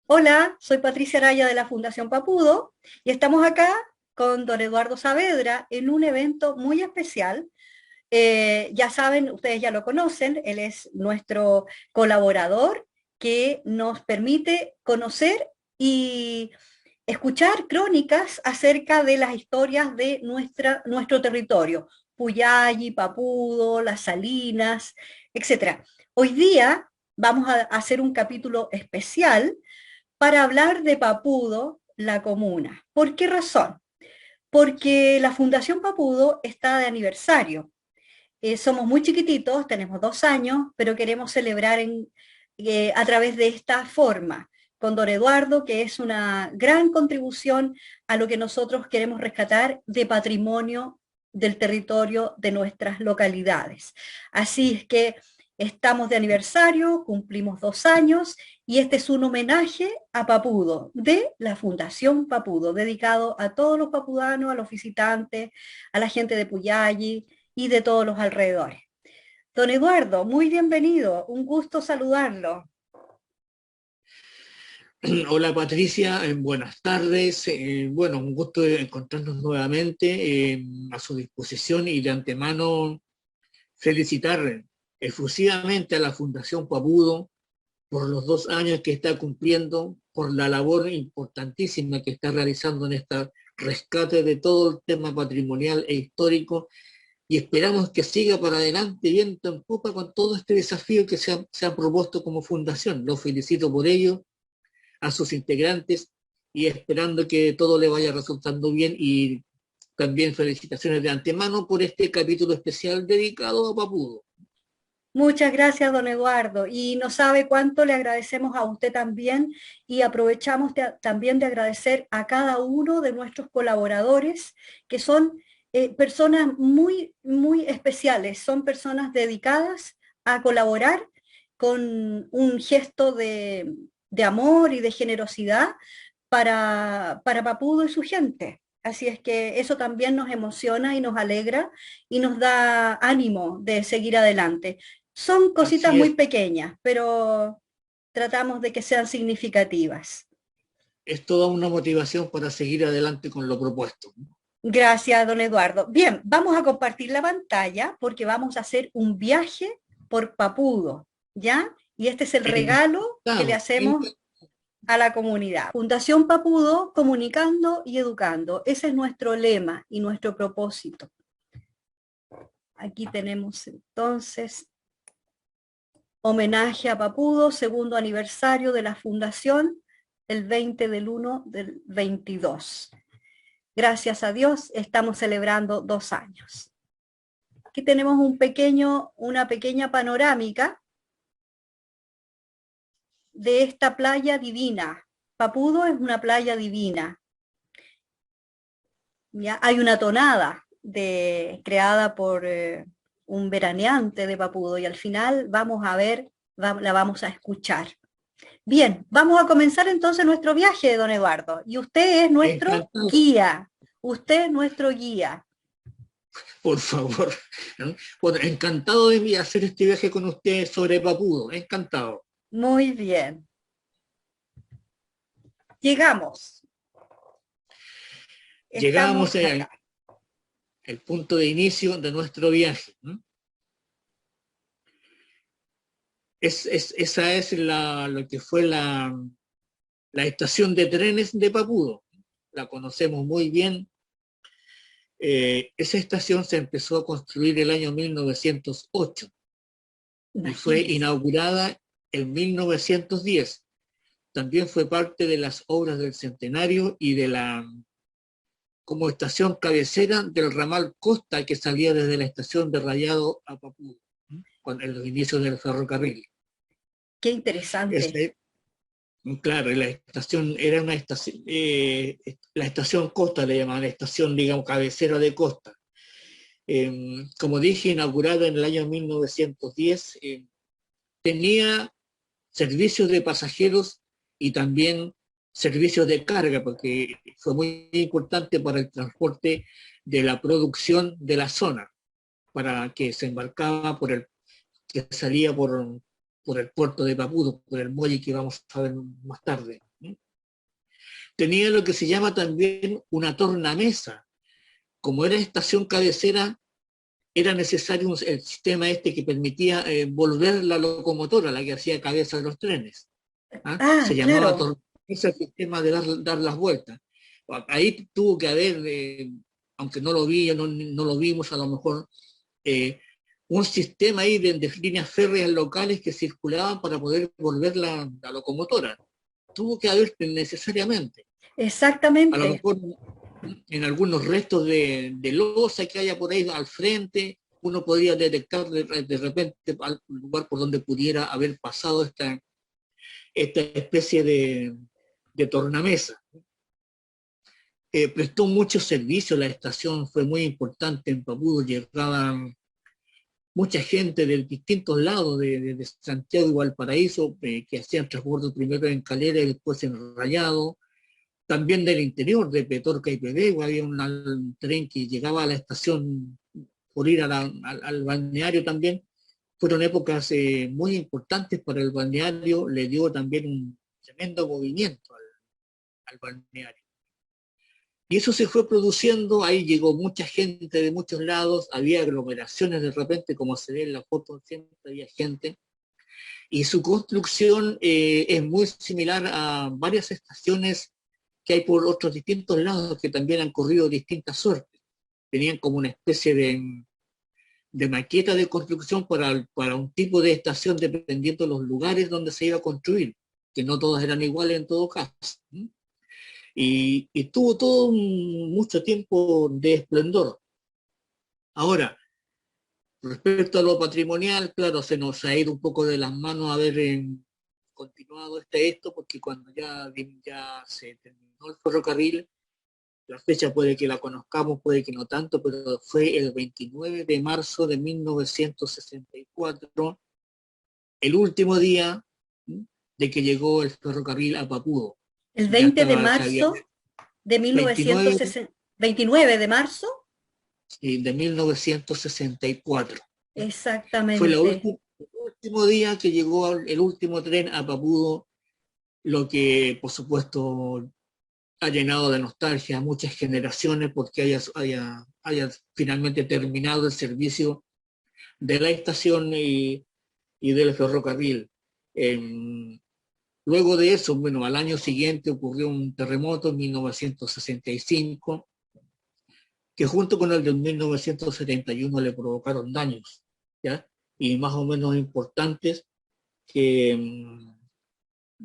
Hola, soy Patricia Araya de la Fundación Papudo y estamos acá con don Eduardo Saavedra en un evento muy especial. Ya saben, ustedes ya lo conocen, él es nuestro colaborador que nos permite conocer y escuchar crónicas acerca de las historias de nuestro territorio, Puyalli, Papudo, Las Salinas, etcétera. Hoy día vamos a hacer un capítulo especial para hablar de Papudo, la comuna. ¿Por qué razón? Porque la Fundación Papudo está de aniversario. Somos muy chiquititos, tenemos 2 años, pero queremos celebrar a través de esta forma, con don Eduardo, que es una gran contribución a lo que nosotros queremos rescatar de patrimonio del territorio de nuestras localidades. Así es que estamos de aniversario, cumplimos 2 años, y este es un homenaje a Papudo, de la Fundación Papudo, dedicado a todos los papudanos, a los visitantes, a la gente de Puyalli y de todos los alrededores. Don Eduardo, muy bienvenido, un gusto saludarlo. Hola Patricia, buenas tardes. Bueno, un gusto de encontrarnos nuevamente a su disposición y de antemano felicitar efusivamente a la Fundación Papudo por los 2 años que está cumpliendo, por la labor importantísima que está realizando en este rescate de todo el tema patrimonial e histórico y esperamos que siga para adelante viento en popa con todo este desafío que se ha propuesto como fundación. Los felicito por ello a sus integrantes y esperando que todo le vaya resultando bien y también felicitaciones de antemano por este capítulo especial dedicado a Papudo. Muchas gracias, don Eduardo. Y no sabe cuánto le agradecemos a usted también y aprovechamos también de agradecer a cada uno de nuestros colaboradores, que son personas muy, muy especiales, son personas dedicadas a colaborar con un gesto de amor y de generosidad para Papudo y su gente. Así es que eso también nos emociona y nos alegra y nos da ánimo de seguir adelante. Son cositas Así muy pequeñas, pero tratamos de que sean significativas. es toda una motivación para seguir adelante con lo propuesto. Gracias, don Eduardo. Bien, vamos a compartir la pantalla porque vamos a hacer un viaje por Papudo, ¿ya? Y este es el regalo que le Encantado, hacemos a la comunidad. Fundación Papudo, comunicando y educando. Ese es nuestro lema y nuestro propósito. Aquí tenemos entonces homenaje a Papudo, segundo aniversario de la fundación, el 20 del 1 del 22. Gracias a Dios estamos celebrando 2 años. Aquí tenemos una pequeña panorámica de esta playa divina. Papudo es una playa divina. ¿Ya? Hay una tonada creada por un veraneante de Papudo y al final vamos a ver, la vamos a escuchar. Bien, vamos a comenzar entonces nuestro viaje, don Eduardo. Y usted es nuestro encantado, guía. Usted es nuestro guía. por favor. ¿No? Bueno, encantado de hacer este viaje con ustedes sobre Papudo, encantado. Muy bien. Llegamos. Llegamos Estamos acá. al punto de inicio de nuestro viaje. ¿No? Esa es lo que fue la estación de trenes de Papudo. La conocemos muy bien. Esa estación se empezó a construir el año 1908 y fue Imagínese. inaugurada en 1910. También fue parte de las obras del Centenario y como estación cabecera del ramal Costa que salía desde la estación de Rayado a Papudo, en los inicios del ferrocarril. Qué interesante. Este, claro, la estación era una estación, la estación Costa le llamaban, la estación, digamos, cabecera de Costa. Como dije, inaugurada en el año 1910, tenía servicios de pasajeros y también servicios de carga, porque fue muy importante para el transporte de la producción de la zona, para que se embarcaba que salía por el puerto de Papudo, por el muelle que vamos a ver más tarde. Tenía lo que se llama también una tornamesa. Como era estación cabecera, era necesario el sistema este que permitía volver la locomotora, la que hacía cabeza de los trenes. ¿Ah? Se Ah, llamaba claro. tornamesa el sistema de dar las vueltas. Ahí tuvo que haber, aunque no lo vi, no lo vimos a lo mejor, eh, un sistema ahí de líneas férreas locales que circulaban para poder volver la locomotora. Tuvo que haber necesariamente. A lo Exactamente. mejor en algunos restos de losa que haya por ahí al frente, uno podría detectar de repente al lugar por donde pudiera haber pasado esta especie de tornamesa. Prestó mucho servicio, la estación fue muy importante en Papudo, llegaban mucha gente de distintos lados, de Santiago y Valparaíso, que hacían transbordo primero en Calera y después en Rayado, también del interior, de Petorca y Pedegua, había un tren que llegaba a la estación por ir al balneario también. Fueron épocas muy importantes para el balneario, le dio también un tremendo movimiento al balneario. Y eso se fue produciendo, ahí llegó mucha gente de muchos lados, había aglomeraciones de repente, como se ve en la foto, siempre había gente, y su construcción es muy similar a varias estaciones que hay por otros distintos lados que también han corrido distintas suertes. Tenían como una especie de maqueta de construcción para un tipo de estación dependiendo de los lugares donde se iba a construir, que no todas eran iguales en todo caso. Y tuvo todo mucho tiempo de esplendor. Ahora, respecto a lo patrimonial, claro, se nos ha ido un poco de las manos haber continuado esto, porque cuando ya se terminó el ferrocarril, la fecha puede que la conozcamos, puede que no tanto, pero fue el 29 de marzo de 1964, el último día de que llegó el ferrocarril a Papudo. El Ya 20 de estaba, se había marzo de 29 1960, 29 de marzo, de 1964. Fue exactamente. el último día que llegó el último tren a Papudo, lo que por supuesto ha llenado de nostalgia a muchas generaciones porque haya finalmente terminado el servicio de la estación y del ferrocarril. Eh, Luego de eso, bueno, al año siguiente ocurrió un terremoto en 1965, que junto con el de 1971 le provocaron daños, ¿ya? Y más o menos importantes, que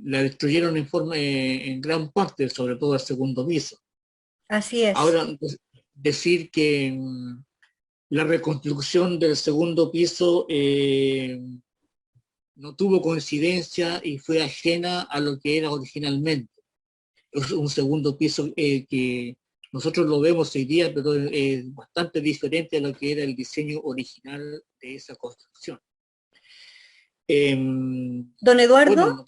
la destruyeron en gran parte, sobre todo el segundo piso. Así es. Ahora, decir que la reconstrucción del segundo piso no tuvo coincidencia y fue ajena a lo que era originalmente. Es un segundo piso que nosotros lo vemos hoy día, pero es bastante diferente a lo que era el diseño original de esa construcción. Eh, Don Eduardo, bueno,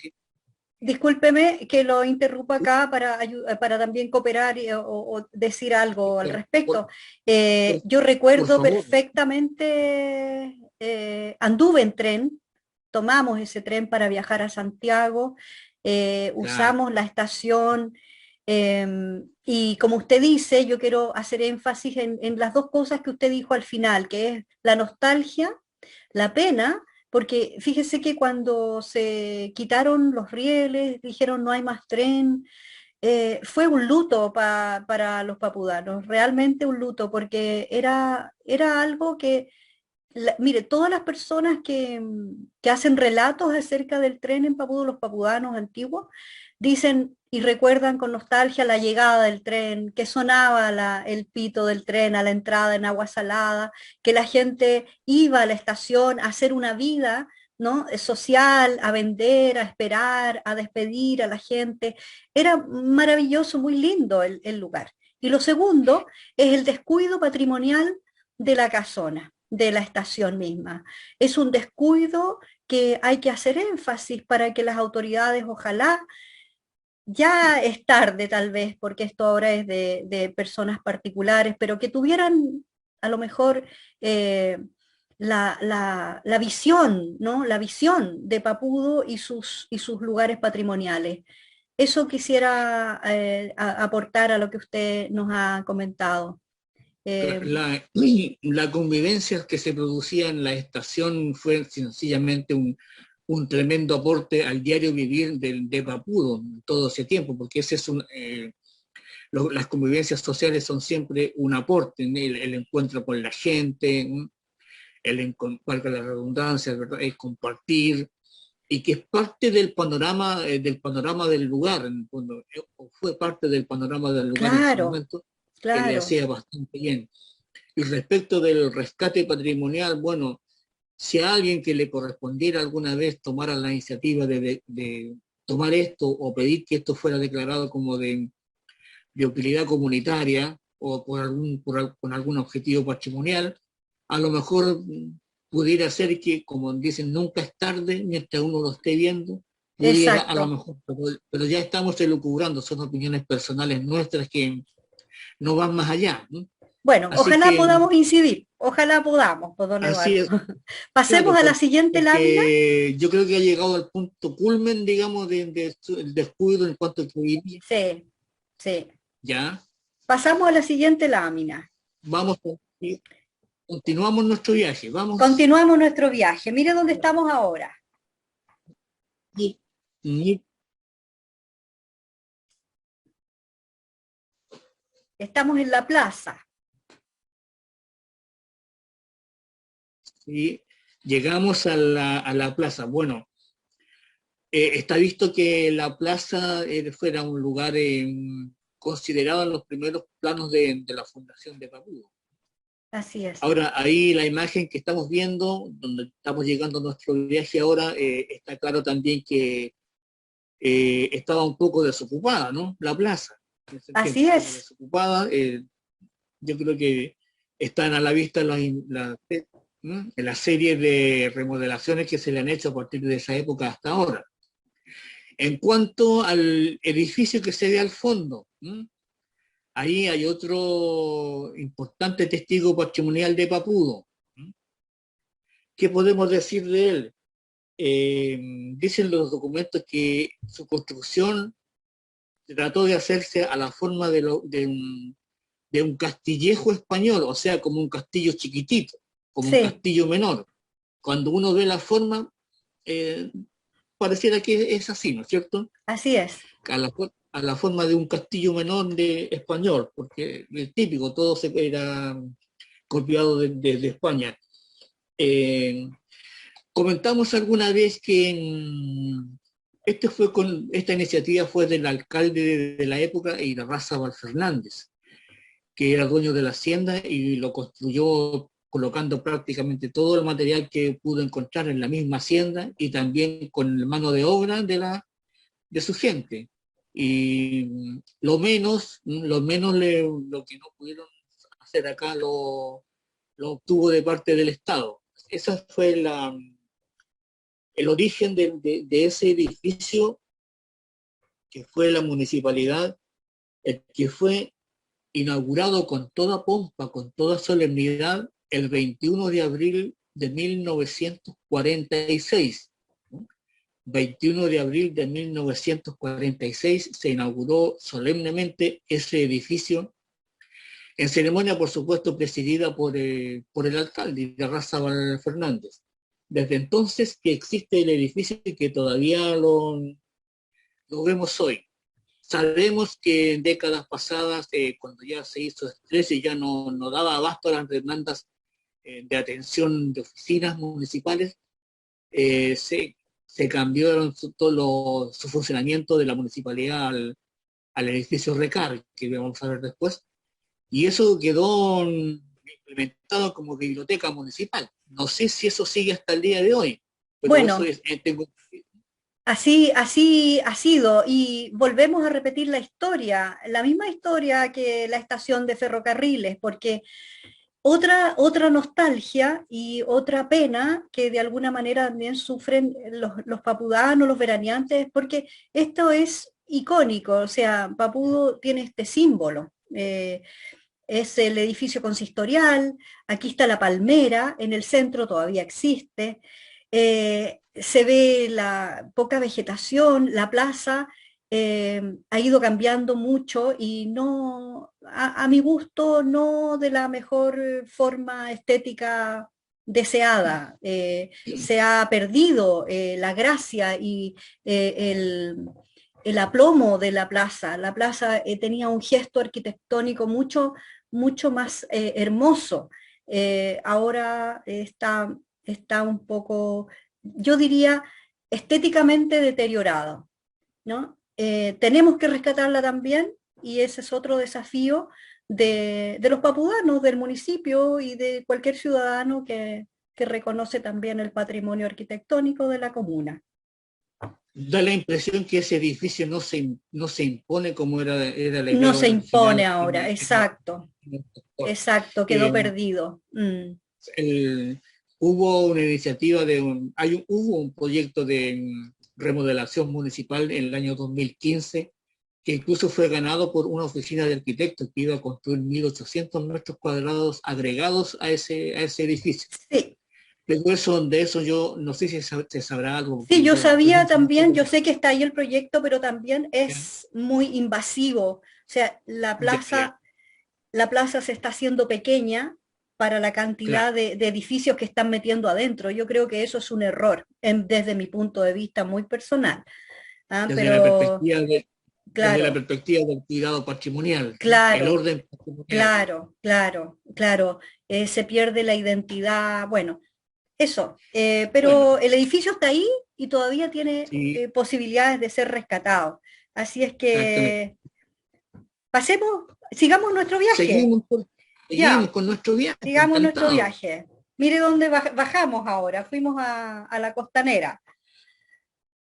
discúlpeme que lo interrumpa acá para también cooperar o decir algo al por, respecto. por, Yo por recuerdo favor. perfectamente, anduve en tren, tomamos ese tren para viajar a Santiago, Claro. usamos la estación y como usted dice, yo quiero hacer énfasis en las dos cosas que usted dijo al final, que es la nostalgia, la pena, porque fíjese que cuando se quitaron los rieles, dijeron no hay más tren, fue un luto para los papudanos, realmente un luto, porque era algo que mire, todas las personas que hacen relatos acerca del tren en Papudo, los papudanos antiguos, dicen y recuerdan con nostalgia la llegada del tren, que sonaba el pito del tren a la entrada en Agua Salada, que la gente iba a la estación a hacer una vida, ¿no? Social, a vender, a esperar, a despedir a la gente. Era maravilloso, muy lindo el lugar. Y lo segundo es el descuido patrimonial de la casona, de la estación misma. Es un descuido que hay que hacer énfasis para que las autoridades, ojalá, ya es tarde tal vez, porque esto ahora es de personas particulares, pero que tuvieran a lo mejor la visión, ¿no? La visión de Papudo y sus lugares patrimoniales. Eso quisiera aportar a lo que usted nos ha comentado. Eh, La convivencia que se producía en la estación fue sencillamente un tremendo aporte al diario vivir de Papudo todo ese tiempo, porque ese es las convivencias sociales son siempre un aporte, el encuentro con la gente, valga la redundancia, ¿verdad? El compartir, y que es parte del panorama del lugar, o fue parte del panorama del lugar en su claro, momento, que le claro. hacía bastante bien. Y respecto del rescate patrimonial, bueno, si a alguien que le correspondiera alguna vez tomara la iniciativa de tomar esto o pedir que esto fuera declarado como de utilidad comunitaria o con algún objetivo patrimonial, a lo mejor pudiera ser que, como dicen, nunca es tarde, mientras uno lo esté viendo, pudiera a lo Exacto. mejor, pero ya estamos elucubrando, son opiniones personales nuestras que no van más allá, ¿no? Bueno, Así ojalá que, podamos incidir, ojalá podamos, pues, don así Eduardo. es, Pasemos claro, a la siguiente lámina. porque yo creo que ha llegado al punto culmen, digamos, el descuido en cuanto a que hoy día, Sí, sí. ya, Pasamos a la siguiente lámina. vamos, continuamos nuestro viaje, vamos. Continuamos nuestro viaje. Mire dónde estamos ahora. Y, y- Estamos en la plaza. y llegamos a la plaza. Bueno, está visto que la plaza fuera un lugar considerado en los primeros planos de la fundación de Papudo. Así es. Ahora, ahí la imagen que estamos viendo, donde estamos llegando a nuestro viaje ahora, está claro también que estaba un poco desocupada, ¿no? La plaza. En ese tiempo Así estaba es. desocupada. Yo creo que están a la vista ¿no? En las series de remodelaciones que se le han hecho a partir de esa época hasta ahora. En cuanto al edificio que se ve al fondo, ¿no? Ahí hay otro importante testigo patrimonial de Papudo, ¿no? ¿Qué podemos decir de él? Dicen los documentos que su construcción trató de hacerse a la forma de un castillejo español, o sea, como un castillo chiquitito, como un Sí, castillo menor. Cuando uno ve la forma, eh, pareciera que es así, ¿no es cierto? así es. A la forma de un castillo menor de español, porque es típico, todo se era copiado de España. Eh, Comentamos alguna vez que esta iniciativa fue del alcalde de la época, Irarrázaval Fernández, que era dueño de la hacienda y lo construyó colocando prácticamente todo el material que pudo encontrar en la misma hacienda y también con la mano de obra de su gente. Y lo que no pudieron hacer acá lo obtuvo de parte del Estado. Esa fue el origen de ese edificio que fue la municipalidad, el que fue inaugurado con toda pompa, con toda solemnidad, el 21 de abril de 1946. 21 de abril de 1946 se inauguró solemnemente ese edificio, en ceremonia, por supuesto, presidida por el alcalde de Razabal Fernández. Desde entonces que existe el edificio y que todavía lo vemos hoy. Sabemos que en décadas pasadas, cuando ya se hizo estrés y ya no daba abasto a las demandas de atención de oficinas municipales, eh, se, se cambió su funcionamiento de la municipalidad al edificio Recar, que vamos a ver después, y eso quedó implementado como biblioteca municipal. No sé si eso sigue hasta el día de hoy, pero eso Bueno, es, tengo. así ha sido y volvemos a repetir la misma historia que la estación de ferrocarriles, porque otra nostalgia y otra pena que de alguna manera también sufren los papudanos, los veraneantes, porque esto es icónico, o sea, Papudo tiene este símbolo. es el edificio consistorial, aquí está la palmera, en el centro todavía existe, se ve la poca vegetación, la plaza ha ido cambiando mucho y no, a mi gusto, no de la mejor forma estética deseada. Se ha perdido la gracia y el aplomo de la plaza. La plaza tenía un gesto arquitectónico mucho más hermoso. Ahora está un poco, yo diría, estéticamente deteriorado, ¿no? Tenemos que rescatarla también y ese es otro desafío de los papudanos, del municipio y de cualquier ciudadano que reconoce también el patrimonio arquitectónico de la comuna. Da la impresión que ese edificio no se impone como era la No idea se impone original ahora, exacto, el sector. exacto, quedó Eh, perdido. el- Hubo una iniciativa hubo un proyecto de remodelación municipal en el año 2015 que incluso fue ganado por una oficina de arquitectos que iba a construir 1.800 metros cuadrados agregados a ese edificio. Sí, Pero de eso yo no sé si se sabrá algo, sí, porque yo yo estoy sabía mucho más también, yo preocupado. sé que está ahí el proyecto, pero también ¿Ya? es muy invasivo. O sea, Ya, la plaza se está haciendo pequeña para la cantidad claro. de edificios que están metiendo adentro. Yo creo que eso es un error, desde mi punto de vista muy personal. ¿Ah? Desde la Pero perspectiva desde la claro, perspectiva del cuidado patrimonial, ¿no? El claro, orden patrimonial. claro, se pierde la identidad, bueno, eso, Bueno, pero el edificio está ahí y todavía tiene sí, posibilidades de ser rescatado. Así es exactamente. que pasemos, sigamos nuestro viaje, Seguimos, seguimos ya, con nuestro viaje, sigamos nuestro encantado. viaje. Mire dónde bajamos ahora, fuimos a la costanera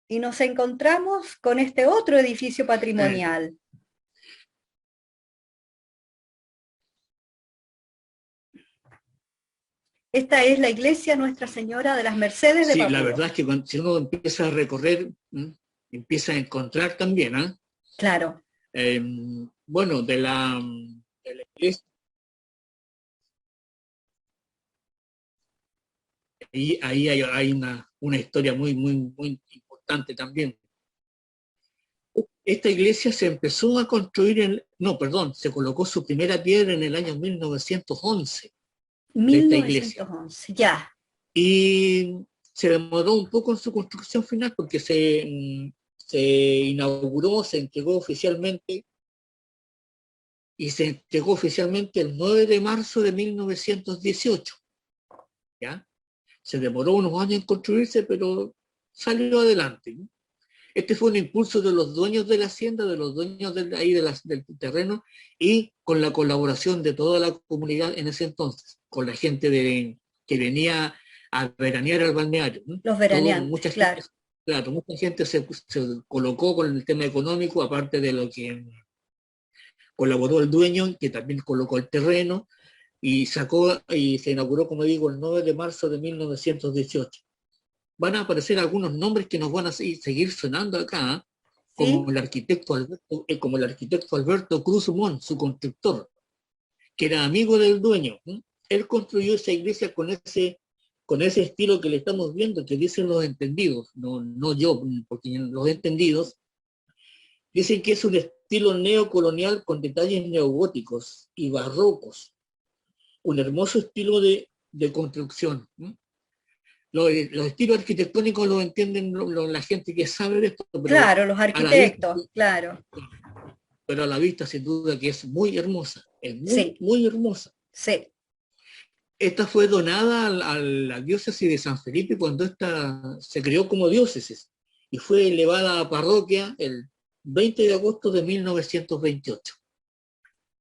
y nos encontramos con este otro edificio Eh, patrimonial. Esta es la iglesia Nuestra Señora de las Mercedes de sí, la Papudo. verdad es que si uno empieza a recorrer, empieza a encontrar también, ¿ah? Claro, Eh, bueno, de la iglesia, ahí hay una historia muy importante también. Esta iglesia se empezó a construir no, perdón, se colocó su primera piedra en el año 1911 de esta iglesia. 1911, ya. Y se demoró un poco en su construcción final porque se inauguró, se entregó oficialmente y se entregó oficialmente el 9 de marzo de 1918. ¿Ya? Se demoró unos años en construirse, pero salió adelante, ¿no? Este fue un impulso de los dueños de la hacienda, de los dueños del terreno y con la colaboración de toda la comunidad en ese entonces, con la gente que venía a veranear al balneario, ¿no? Los Mucha veraneantes, gente, claro. claro, mucha gente se colocó con el tema económico, aparte de lo que colaboró el dueño, que también colocó el terreno, y se inauguró, como digo, el 9 de marzo de 1918. Van a aparecer algunos nombres que nos van a seguir sonando acá, ¿eh? ¿Sí? Como el arquitecto Alberto Cruz Mon, su constructor, que era amigo del dueño, ¿eh? Él construyó esa iglesia con ese estilo que le estamos viendo, que dicen los entendidos, no yo, porque los entendidos dicen que es un estilo neocolonial con detalles neogóticos y barrocos, un hermoso estilo de construcción. ¿Eh? Los estilos arquitectónicos los entienden la gente que sabe de esto, Claro, los a la vista, arquitectos, claro. pero a la vista sin duda que es muy hermosa, es Sí, muy hermosa. sí. Esta fue donada a la diócesis de San Felipe cuando esta se creó como diócesis y fue elevada a parroquia el 20 de agosto de 1928.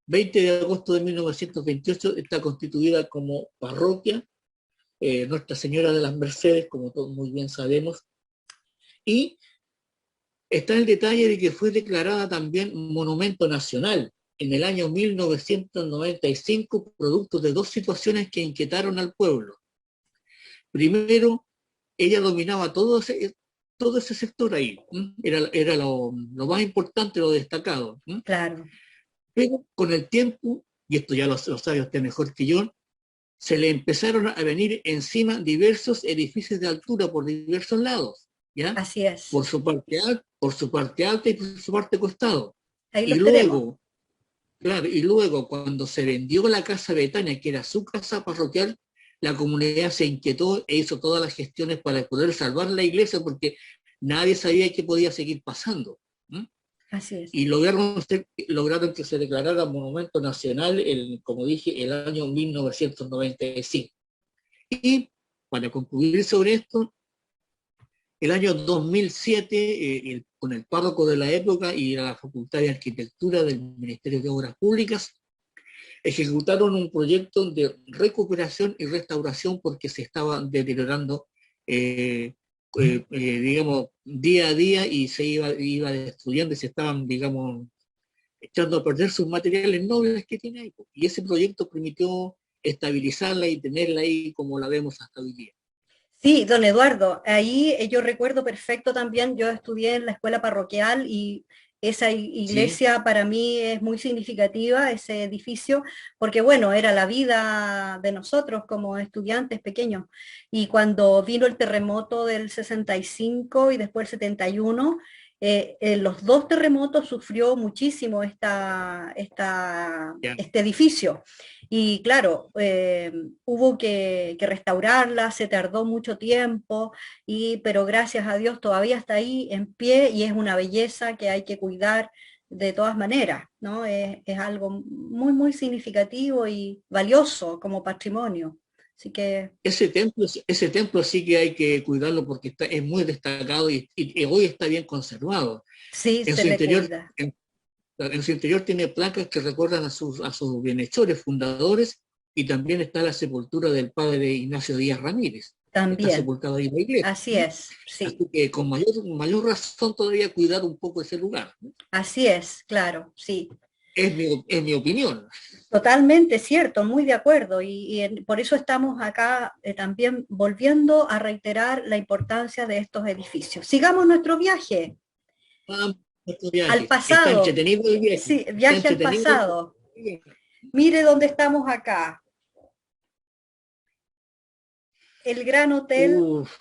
20 de agosto de 1928 está constituida como parroquia Nuestra Señora de las Mercedes, como todos muy bien sabemos, y está el detalle de que fue declarada también monumento nacional en el año 1995, producto de dos situaciones que inquietaron al pueblo. Primero, ella dominaba todo ese sector ahí, era lo más importante, lo destacado. Claro. Pero con el tiempo y esto ya lo sabe usted mejor que yo, se le empezaron a venir encima diversos edificios de altura por diversos lados, ¿ya? Así es. Por su parte alta y por su parte costado. Ahí Y los tenemos. luego, claro, y luego cuando se vendió la Casa Betania, que era su casa parroquial, la comunidad se inquietó e hizo todas las gestiones para poder salvar la iglesia porque nadie sabía qué podía seguir pasando. ¿Mm? Así es. Y lograron que se declarara monumento nacional, como dije, el año 1995. Y para concluir sobre esto, el año 2007, con el párroco de la época y la Facultad de Arquitectura del Ministerio de Obras Públicas, ejecutaron un proyecto de recuperación y restauración porque se estaba deteriorando, digamos, día a día y se iba destruyendo y se estaban, digamos, echando a perder sus materiales nobles que tiene ahí. Y ese proyecto permitió estabilizarla y tenerla ahí como la vemos hasta hoy día. Sí, don Eduardo, ahí yo recuerdo perfecto también, yo estudié en la escuela parroquial y esa ¿Sí? iglesia para mí es muy significativa, ese edificio, porque bueno, era la vida de nosotros como estudiantes pequeños. Y cuando vino el terremoto del 65 y después el 71, en los dos terremotos sufrió muchísimo Ya. este edificio. Y claro, hubo que restaurarla, se tardó mucho tiempo, pero gracias a Dios todavía está ahí en pie y es una belleza que hay que cuidar de todas maneras, ¿no? Es algo muy, muy significativo y valioso como patrimonio. Así que Ese templo sí que hay que cuidarlo porque es muy destacado y hoy está bien conservado. sí, En se su le interior, cuida. en su interior tiene placas que recuerdan a sus bienhechores fundadores y también está la sepultura del padre Ignacio Díaz Ramírez. Está También, sepultado ahí en la iglesia. así es, sí, Así que con mayor razón todavía cuidar un poco ese lugar. así es, claro, sí. Es mi opinión. Totalmente cierto, muy de acuerdo. Por eso estamos acá también volviendo a reiterar la importancia de estos edificios. Sigamos nuestro viaje Vamos a nuestro al viaje. Está pasado. entretenido el viaje. Sí, Está viaje al entretenido el pasado. viaje. Mire dónde estamos acá. El gran hotel Uf,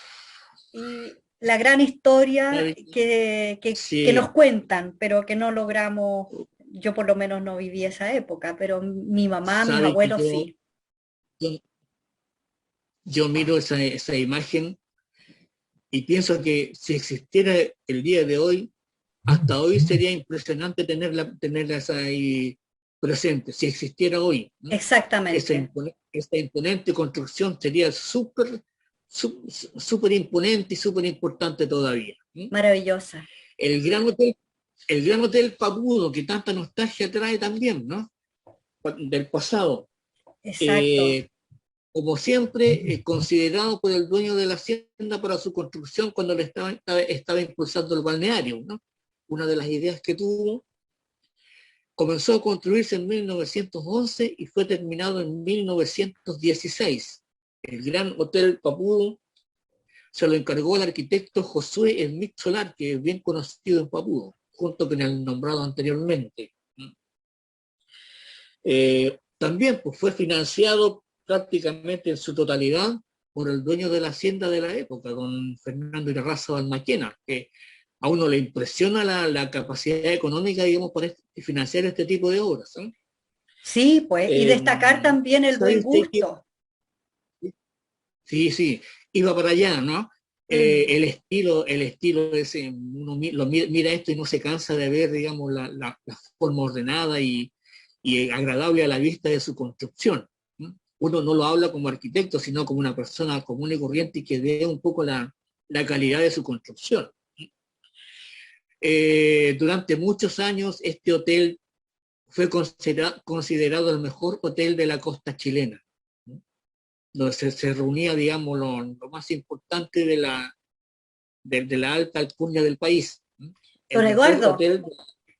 y la gran historia ¿sabe qué? que nos Sí, cuentan, pero que no logramos, yo por lo menos no viví esa época, pero mi mamá, mis sabe que abuelos sí. yo, yo miro esa imagen y pienso que si existiera el día de hoy, hasta hoy sería impresionante tenerla ahí presente, si existiera hoy. ¿No? Exactamente. Esa imponente construcción sería súper imponente y súper importante todavía. ¿No? Maravillosa. El gran hotel, el gran hotel Papudo, que tanta nostalgia trae también, ¿no? Del pasado. Exacto. Eh, Como siempre, considerado por el dueño de la hacienda para su construcción cuando estaba impulsando el balneario, ¿no? Una de las ideas que tuvo comenzó a construirse en 1911 y fue terminado en 1916. El Gran Hotel Papudo se lo encargó el arquitecto Josué Smith Solar, que es bien conocido en Papudo, junto con el nombrado anteriormente. También pues, fue financiado prácticamente en su totalidad por el dueño de la hacienda de la época, don Fernando Irarrázaval Balmaquena, que a uno le impresiona la capacidad económica, digamos, para financiar este tipo de obras. ¿Eh? Sí, pues, y destacar también el ¿Sabe buen usted que gusto. sí, sí, iba para allá, ¿no? Mm, El estilo ese, mira esto y no se cansa de ver, digamos, la forma ordenada y agradable a la vista de su construcción. ¿No? Uno no lo habla como arquitecto, sino como una persona común y corriente y que ve un poco la calidad de su construcción. Durante muchos años este hotel fue considerado el mejor hotel de la costa chilena, ¿no? Donde se reunía, digamos, lo más importante de la alta alcurnia del país. ¿No? Don El mejor Eduardo, hotel.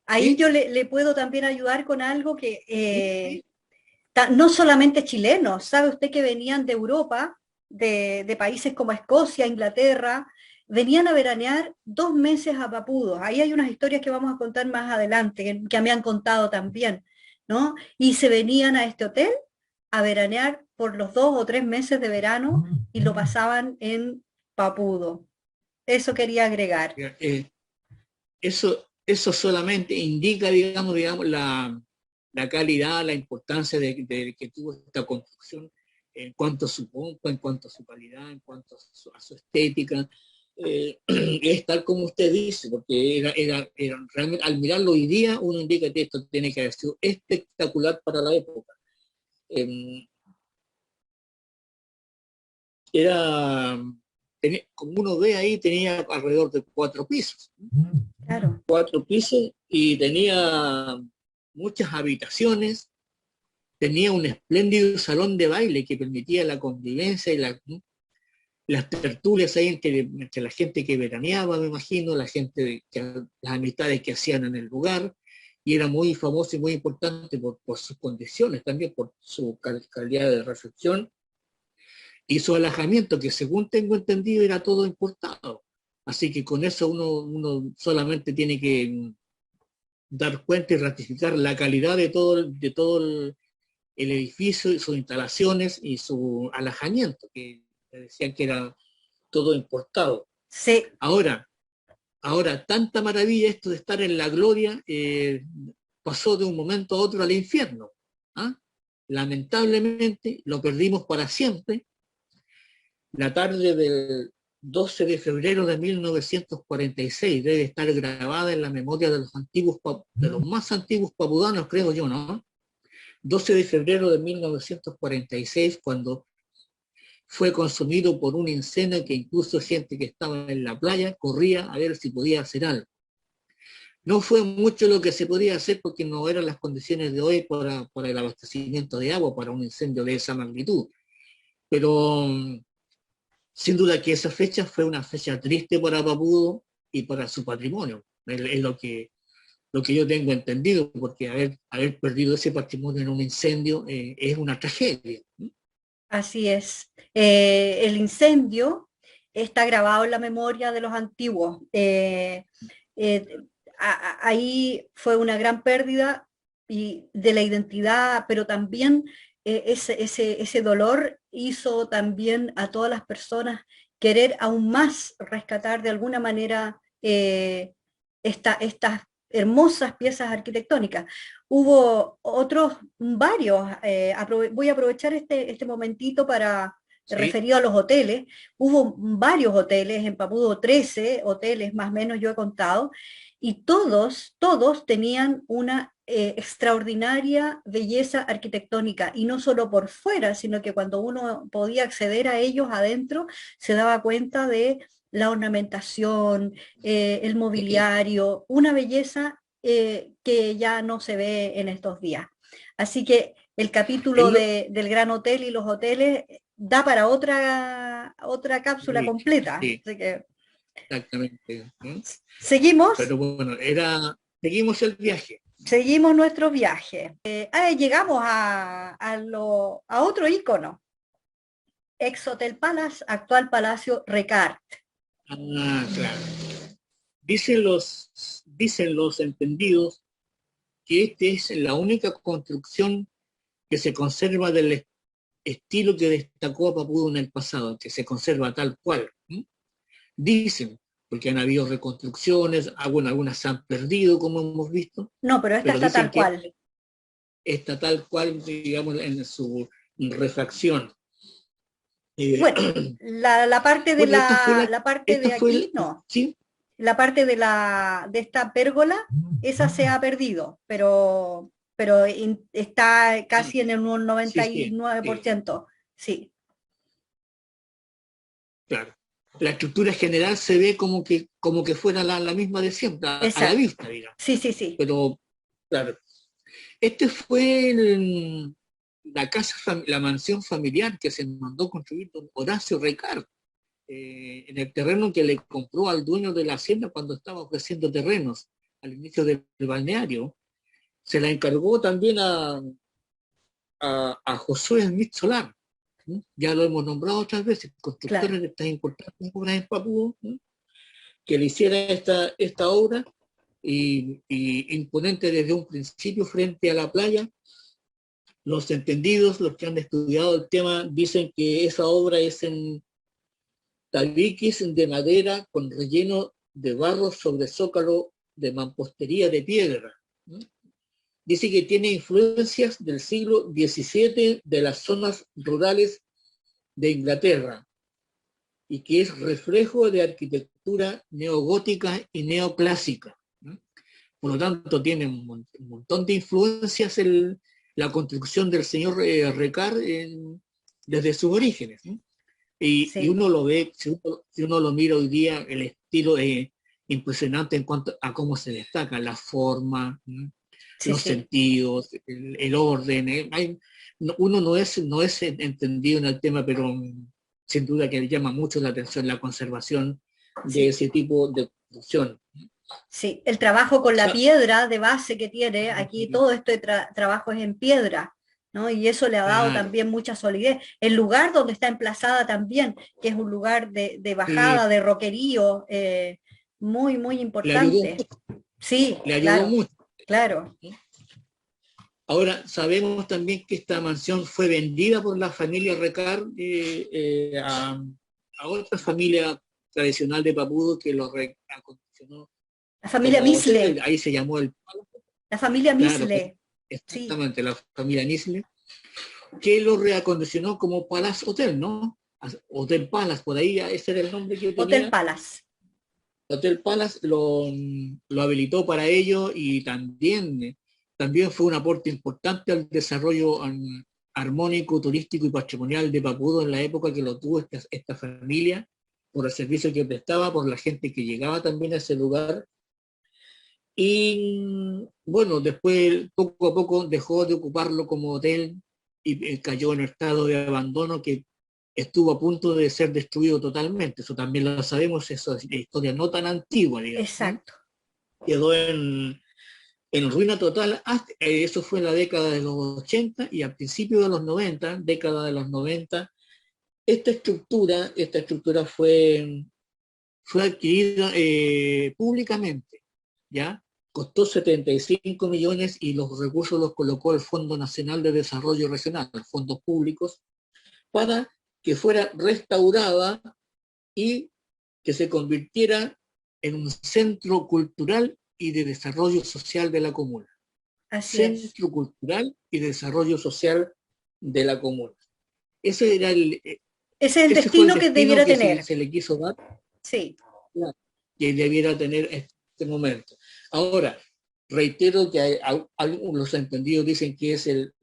ahí ¿Sí? yo le puedo también ayudar con algo que ¿Sí? ¿Sí? no solamente chilenos, sabe usted que venían de Europa, de países como Escocia, Inglaterra, venían a veranear 2 meses a Papudo. Ahí hay unas historias que vamos a contar más adelante, que me han contado también. ¿no? Y se venían a este hotel a veranear por los 2 o 3 meses de verano y lo pasaban en Papudo. Eso quería agregar. Eso solamente indica, digamos, la calidad, la importancia de que tuvo esta construcción en cuanto a su pompa, en cuanto a su calidad, en cuanto a su estética. Es tal como usted dice, porque era realmente, al mirarlo hoy día, uno indica que esto tiene que haber sido espectacular para la época. Eh, era, como uno ve ahí, tenía alrededor de 4 pisos. Claro. 4 pisos y tenía muchas habitaciones, tenía un espléndido salón de baile que permitía la convivencia y las tertulias ahí entre la gente que veraneaba, me imagino, las amistades que hacían en el lugar, y era muy famoso y muy importante por sus condiciones, también por su calidad de recepción y su alojamiento, que según tengo entendido era todo importado. Así que con eso uno solamente tiene que dar cuenta y ratificar la calidad de todo el edificio, sus instalaciones y su alojamiento, que decían que era todo importado. Sí. Ahora, tanta maravilla esto de estar en la gloria, pasó de un momento a otro al infierno. ¿Ah? Lamentablemente lo perdimos para siempre. La tarde del 12 de febrero de 1946 debe estar grabada en la memoria de los más antiguos papudanos, creo yo, ¿no? 12 de febrero de 1946, cuando fue consumido por un incendio que incluso gente que estaba en la playa corría a ver si podía hacer algo. No fue mucho lo que se podía hacer porque no eran las condiciones de hoy para el abastecimiento de agua para un incendio de esa magnitud. Pero sin duda que esa fecha fue una fecha triste para Papudo y para su patrimonio. Es lo que yo tengo entendido, porque haber perdido ese patrimonio en un incendio es una tragedia. Así es. El incendio está grabado en la memoria de los antiguos. Eh, Ahí fue una gran pérdida y de la identidad, pero también ese dolor hizo también a todas las personas querer aún más rescatar de alguna manera estas hermosas piezas arquitectónicas. Hubo otros varios, voy a aprovechar este momentito para Sí, referido a los hoteles. Hubo varios hoteles, en Papudo 13 hoteles más o menos yo he contado, y todos tenían una extraordinaria belleza arquitectónica, y no solo por fuera, sino que cuando uno podía acceder a ellos adentro, se daba cuenta de la ornamentación, el mobiliario, una belleza que ya no se ve en estos días. Así que el capítulo lo, del Gran Hotel y los hoteles da para otra cápsula sí, completa. sí, Así que exactamente. seguimos, Pero bueno, seguimos el viaje. seguimos nuestro viaje. Llegamos a otro ícono, ex Hotel Palace, actual Palacio Recart. Claro. Dicen los entendidos que esta es la única construcción que se conserva del estilo que destacó a Papudo en el pasado, que se conserva tal cual. Dicen, porque han habido reconstrucciones, bueno, algunas se han perdido, como hemos visto, No, pero esta pero está dicen tal que cual. está tal cual, digamos, en su refracción. Eh, Bueno, la parte de bueno, la parte de aquí, no. sí, La parte de esta pérgola, esa se ha perdido, pero está casi en un sí, noventa y sí, nueve por sí, ciento Sí, claro. La estructura general se ve como que fuera la misma de siempre, a la exacto. vista, digamos. Sí, sí, sí. Pero, claro, este fue la mansión familiar que se mandó construir don Horacio Recart, en el terreno que le compró al dueño de la hacienda cuando estaba ofreciendo terrenos al inicio del balneario. Se la encargó también a Josué Smith Solar. Ya lo hemos nombrado otras veces, Claro. constructores de estas importantes obras en Papúa, que le hiciera esta obra, y imponente desde un principio frente a la playa. Los entendidos, los que han estudiado el tema, dicen que esa obra es en tabiques de madera con relleno de barro sobre zócalo de mampostería de piedra. Dice que tiene influencias del siglo XVII de las zonas rurales de Inglaterra y que es reflejo de arquitectura neogótica y neoclásica. Por lo tanto, tiene un montón de influencias la construcción del señor Recart desde sus orígenes. Y uno lo ve, si uno lo mira hoy día, el estilo es impresionante en cuanto a cómo se destaca la forma, los sentidos, el orden. Uno no es entendido en el tema, pero sin duda que le llama mucho la atención la conservación de ese tipo de construcción. Sí, el trabajo con la piedra de base que tiene, aquí todo este trabajo es en piedra, ¿no? Y eso le ha dado también mucha solidez. El lugar donde está emplazada también, que es un lugar de bajada, de roquerío, muy, muy importante. Sí, le ayudó mucho. Claro. Ahora, sabemos también que esta mansión fue vendida por la familia Recart a otra familia tradicional de Papudo que lo acondicionó. La familia Misle. Ahí se llamó la familia Misle. Exactamente, la familia Misle, que lo reacondicionó como Palace Hotel, ¿no? Hotel Palace, por ahí ese era el nombre que tenía. Hotel Palace. Hotel Palace lo habilitó para ello y también fue un aporte importante al desarrollo armónico, turístico y patrimonial de Papudo en la época que lo tuvo esta familia, por el servicio que prestaba, por la gente que llegaba también a ese lugar. Y bueno, después poco a poco dejó de ocuparlo como hotel y cayó en un estado de abandono que estuvo a punto de ser destruido totalmente. Eso también lo sabemos, eso es historia no tan antigua, digamos. Exacto. Quedó en ruina total. Eso fue en la década de los 80 y a principios de los 90, década de los 90, esta estructura fue adquirida públicamente, ¿ya? Costó 75 millones y los recursos los colocó el Fondo Nacional de Desarrollo Regional, los fondos públicos, para que fuera restaurada y que se convirtiera en un centro cultural y de desarrollo social de la comuna. Centro cultural y de desarrollo social de la comuna. Ese era ese es el destino que debiera tener. Se le quiso dar. Sí. Que debiera tener este momento. Ahora, reitero que los entendidos dicen que es el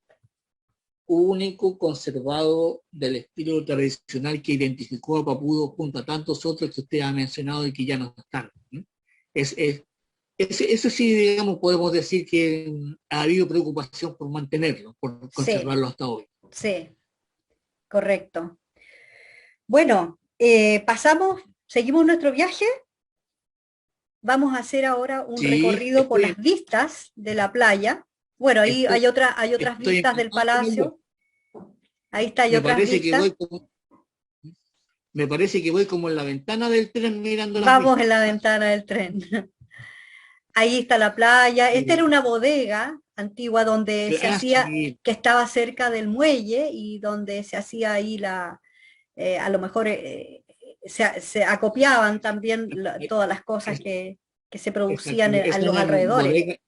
único conservado del estilo tradicional que identificó a Papudo junto a tantos otros que usted ha mencionado y que ya no están. Eso sí, digamos, podemos decir que ha habido preocupación por mantenerlo, por conservarlo hasta hoy. Sí, correcto. Bueno, seguimos nuestro viaje. Vamos a hacer ahora un recorrido por las vistas de la playa. Bueno, ahí hay otras vistas del palacio. Ahí está, hay otras vistas. Me parece que voy como en la ventana del tren mirando las Vamos en la ventana del tren. Ahí está la playa. Esta era una bodega antigua donde se hacía, que estaba cerca del muelle y donde se hacía ahí a lo mejor se acopiaban también todas las cosas que se producían a los alrededores.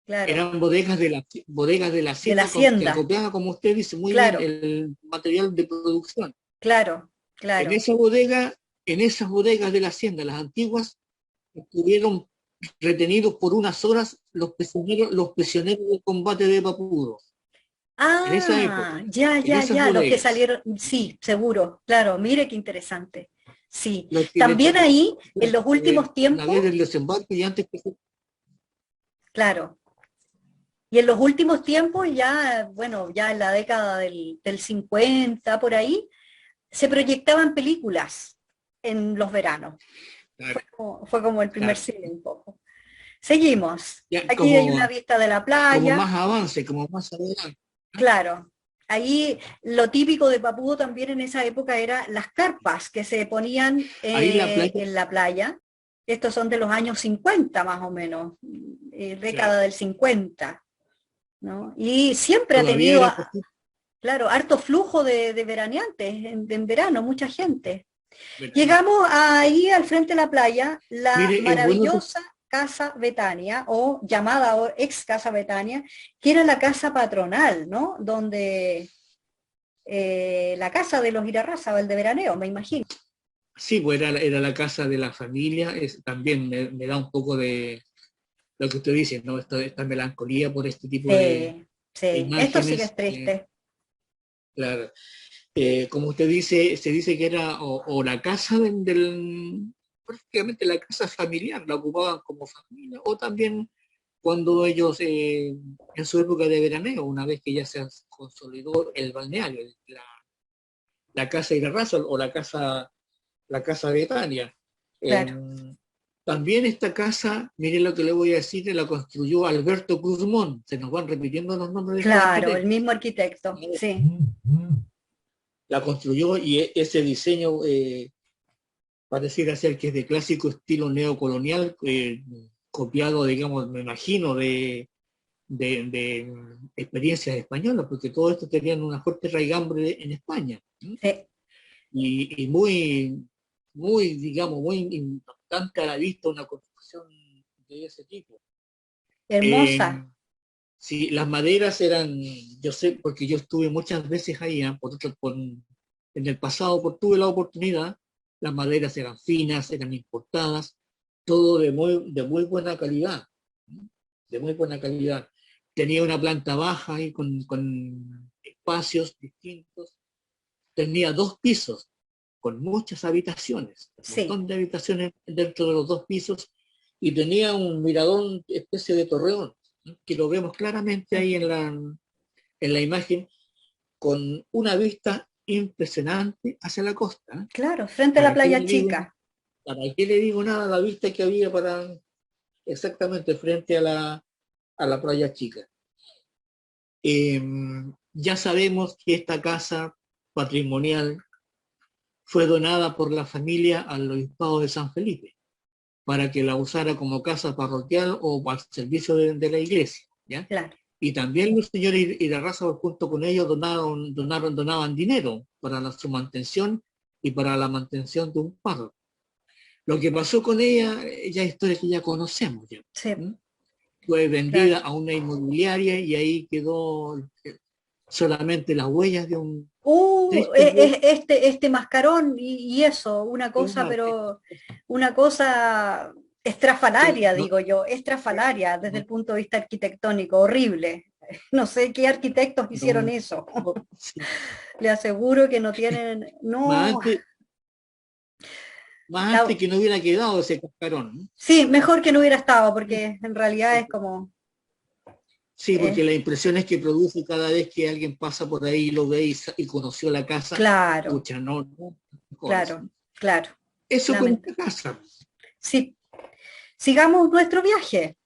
Claro. Eran bodegas de la hacienda, que acopiaban, como usted dice, muy bien el material de producción. Claro. En esas bodegas de la hacienda, las antiguas, estuvieron retenidos por unas horas los prisioneros del combate de Papudo. En esa época. Ya, los que salieron, sí, seguro, claro, mire qué interesante. Sí, también ahí, en los últimos tiempos... La vez del desembarco y antes que... Claro. Y en los últimos tiempos, ya en la década del 50, por ahí, se proyectaban películas en los veranos. Claro. Fue como el primer cine un poco. Seguimos. Aquí hay una vista de la playa. Como más avance, como más adelante. Claro. Ahí lo típico de Papudo también en esa época era las carpas que se ponían en la playa. Estos son de los años 50 más o menos, década del 50, ¿no? Y siempre ha Todavía tenido, era posible. claro, harto flujo de veraneantes en verano, mucha gente. Verano. Llegamos ahí al frente de la playa, la Mire, es bueno, maravillosa Casa Betania, o llamada ex Casa Betania, que era la casa patronal, ¿no? Donde la casa de los Irarrázaval de veraneo, me imagino. sí, pues era la casa de la familia, también me da un poco de lo que usted dice, ¿no? Esta melancolía por este tipo Sí, de sí, esto sí que imágenes, es triste. claro. Como usted dice, se dice que era o la casa prácticamente la casa familiar, la ocupaban como familia, o también cuando ellos, en su época de veraneo, una vez que ya se consolidó el balneario, la casa Irarrázaval o la casa Betania. Claro, También esta casa, miren lo que le voy a decir, la construyó Alberto Cruzmón. Se nos van repitiendo los nombres de estos claro, el arquitectos. mismo arquitecto, sí, La construyó y ese diseño pareciera ser que es de clásico estilo neocolonial, copiado, digamos, me imagino, de experiencias españolas, porque todo esto tenían una fuerte raigambre en España. ¿Sí? sí, Y muy, digamos, muy impactante a la vista una construcción de ese tipo. hermosa, Eh, sí, las maderas eran, yo sé, porque yo estuve muchas veces ahí, en el pasado tuve la oportunidad, las maderas eran finas, eran importadas, todo de muy buena calidad, de muy buena calidad. Tenía una planta baja ahí con espacios distintos, tenía dos pisos con muchas habitaciones, un sí. montón de habitaciones dentro de los dos pisos, y tenía un mirador, especie de torreón, ¿no? Que lo vemos claramente ahí Ujú. en la imagen, con una vista impresionante hacia la costa. ¿Eh? Claro, frente a la ¿Para qué playa le digo, chica, para qué le digo nada la vista que había para exactamente frente a la playa chica? Eh, ya sabemos que esta casa patrimonial fue donada por la familia al obispado de San Felipe para que la usara como casa parroquial o al servicio de la iglesia, ¿ya? claro. Y también los señores Irarrázaval junto con ellos donaban dinero para su mantención y para la mantención de un párroco. Lo que pasó con ella, ya es historia que ya conocemos, ya. Sí, ¿Mm? Fue vendida claro. a una inmobiliaria y ahí quedó solamente las huellas de un triste Este mascarón y eso, una cosa, pero una cosa estrafalaria, no, digo yo, estrafalaria desde el punto de vista arquitectónico, horrible. No sé qué arquitectos hicieron no, eso. sí. Le aseguro que no tienen, Más no, antes, más antes está- que no hubiera quedado ese cascarón, ¿no? sí, mejor que no hubiera estado, porque en realidad es como, Sí, porque eh, la impresión es que produce cada vez que alguien pasa por ahí y lo ve y conoció la casa, claro, pucha, no, mejores. claro, claro, Eso con lamento. esta casa. Sí, sigamos nuestro viaje.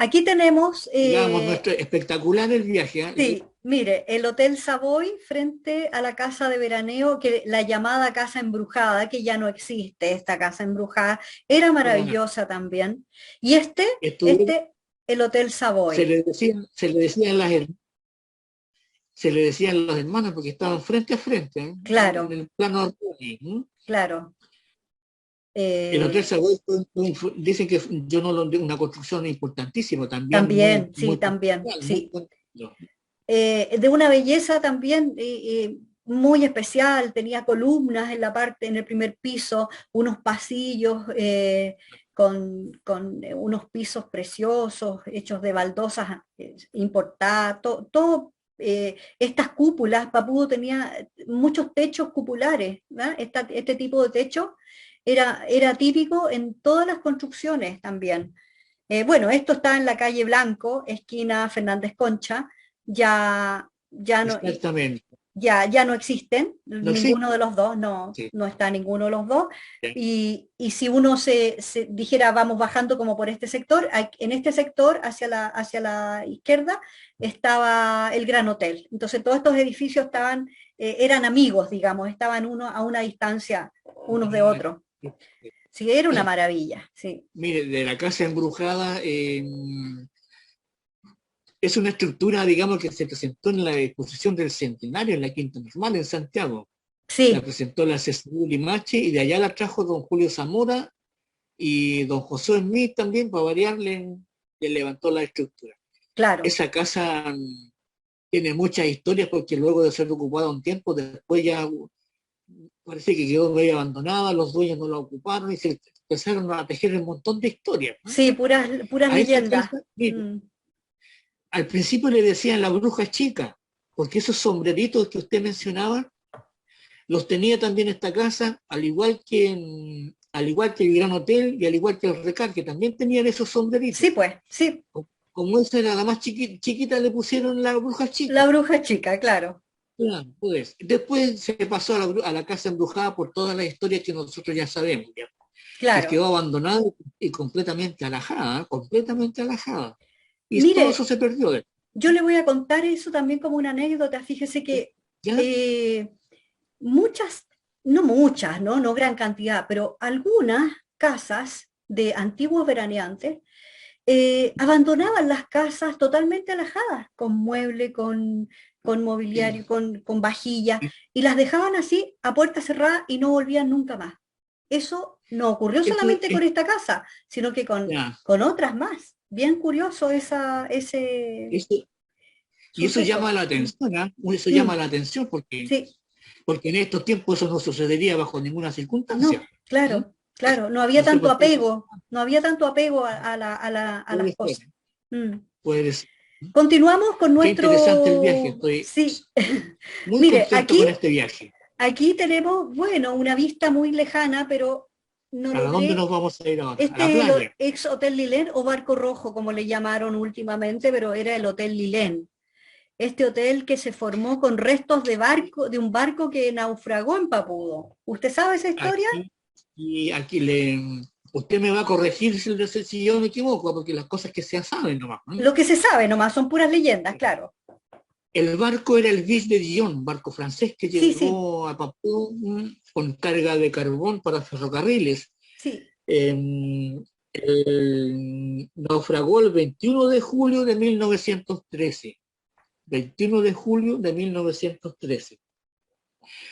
Aquí tenemos, Digamos, nuestro espectacular el viaje, ¿eh? sí, mire, el Hotel Savoy frente a la casa de veraneo, que la llamada casa embrujada, que ya no existe, esta casa embrujada, era Para, maravillosa también. Y estuvieron, el Hotel Savoy, se le decían se le decían los hermanos porque estaban frente a frente, ¿eh? En claro, el plano Arconi, ¿no? claro. El Hotel Eh, Savoy dicen que yo no lo una construcción importantísima, también también, muy sí, también, funcional, muy sí. bonito. De una belleza también muy especial, tenía columnas en la parte, en el primer piso, unos pasillos con unos pisos preciosos, hechos de baldosas importadas, todo, estas cúpulas, Papudo tenía muchos techos cupulares, ¿verdad? Este tipo de techo era típico en todas las construcciones también. Bueno, esto está en la calle Blanco, esquina Fernández Concha, ya no, Exactamente. ya no existen, No existe. ninguno de los dos, no, Sí. no está ninguno de los dos. Y si uno se dijera, vamos bajando como por este sector, en este sector, hacia la izquierda, estaba el Gran Hotel. Entonces todos estos edificios eran amigos, digamos, estaban uno a una distancia unos de otros. Sí, era una maravilla, sí. Mire, de la casa embrujada, es una estructura, digamos, que se presentó en la exposición del Centenario en la Quinta Normal en Santiago. La Sí, presentó la CSU Limache y de allá la trajo don Julio Zamora y don José Smith también, para variarle, le levantó la estructura. claro. Esa casa tiene muchas historias porque luego de ser ocupada un tiempo, después ya parece que quedó medio abandonada, los dueños no la ocuparon y se empezaron a tejer un montón de historias, ¿no? Sí, puras A esa leyendas. casa, mire, Mm. al principio le decían la bruja chica, porque esos sombreritos que usted mencionaba, los tenía también esta casa, al igual que el Gran Hotel y al igual que el Recal, que también tenían esos sombreritos. Sí, pues, sí. Como esa era la más chiquita, le pusieron la bruja La chica. bruja chica, claro. Claro, pues. Después se pasó a la casa embrujada por todas las historias que nosotros ya sabemos, ya, que Claro. quedó abandonada y completamente alajada, ¿eh? Completamente alajada. Y todo eso Mire, se perdió. yo le voy a contar eso también como una anécdota. Fíjese que ¿Ya? eh, muchas, no muchas, ¿no? No gran cantidad, pero algunas casas de antiguos veraneantes abandonaban las casas totalmente alejadas, con mueble, con mobiliario, con vajilla, y las dejaban así a puerta cerrada y no volvían nunca más. Eso no ocurrió Esto solamente con es, esta casa, sino que ya, con otras más. Bien curioso ese eso- y eso llama suceso. la Mm, atención, ¿ah? Eso llama mm, la atención sí, porque en estos tiempos eso no sucedería bajo ninguna circunstancia. no, ¿Mm? claro, claro, no había No sé tanto por qué eso apego, no había tanto apego a las puede ser, cosas. Mm. puede ser. Continuamos con Qué interesante el viaje, nuestro... estoy Sí, muy mire, contento con este viaje. aquí tenemos, bueno, una vista muy lejana, pero no ¿A dónde nos logré... vamos a ir ahora? A la Este es el playa. ex Hotel Lilén o Barco Rojo, como le llamaron últimamente, pero era el Hotel Lilén. Este hotel que se formó con restos de barco, de un barco que naufragó en Papudo. ¿Usted sabe esa historia? Aquí, y aquí usted me va a corregir si yo me equivoco, porque las cosas que se saben nomás, ¿no? Lo que se sabe nomás, son puras leyendas, claro. El barco era el Vice de Dijon, barco francés que Sí, sí, llegó a Papú con carga de carbón para ferrocarriles. sí, Naufragó el 21 de julio de 1913. 21 de julio de 1913.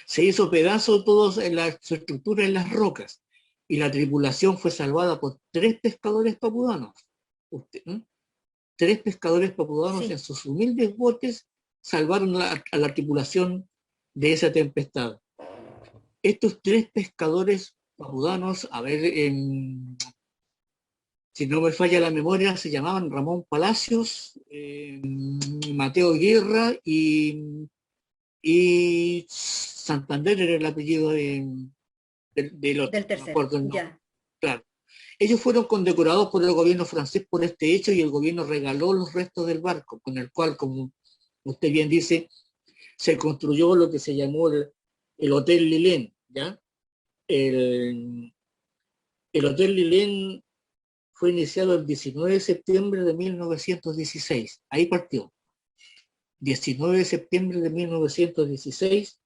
Se hizo pedazo todos en su estructura en las rocas y la tripulación fue salvada por tres pescadores papudanos. Usted, ¿no? Tres pescadores papudanos en sí. sus humildes botes salvaron a la tripulación de esa tempestad. Estos tres pescadores papudanos, a ver, si no me falla la memoria, se llamaban Ramón Palacios, Mateo Guerra y Santander era el apellido del otro, Del no me tercero, acuerdo el nombre. ya. Claro. Ellos fueron condecorados por el gobierno francés por este hecho y el gobierno regaló los restos del barco, con el cual, como usted bien dice, se construyó lo que se llamó el Hotel Lilén, ¿ya? El, el Hotel Lilén fue iniciado el 19 de septiembre de 1916. Ahí partió. 19 de septiembre de 1916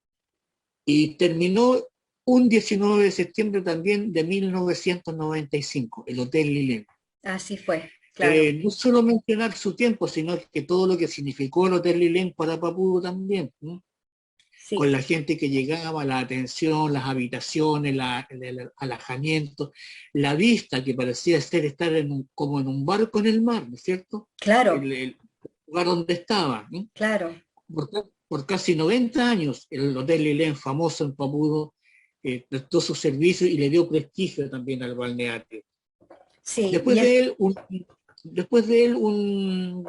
y terminó un 19 de septiembre también de 1995, el Hotel Lilén. Así fue, claro. No solo mencionar su tiempo, sino que todo lo que significó el Hotel Lilén para Papúa también, ¿no? Con Sí, la gente que llegaba, la atención, las habitaciones, el alojamiento, la vista que parecía ser estar como en un barco en el mar, ¿no es cierto? claro, El lugar donde estaba, ¿no? claro. Por casi 90 años, el Hotel Lilén, famoso en Papudo, prestó su servicio y le dio prestigio también al balneario. Sí, Después de él, después de él, un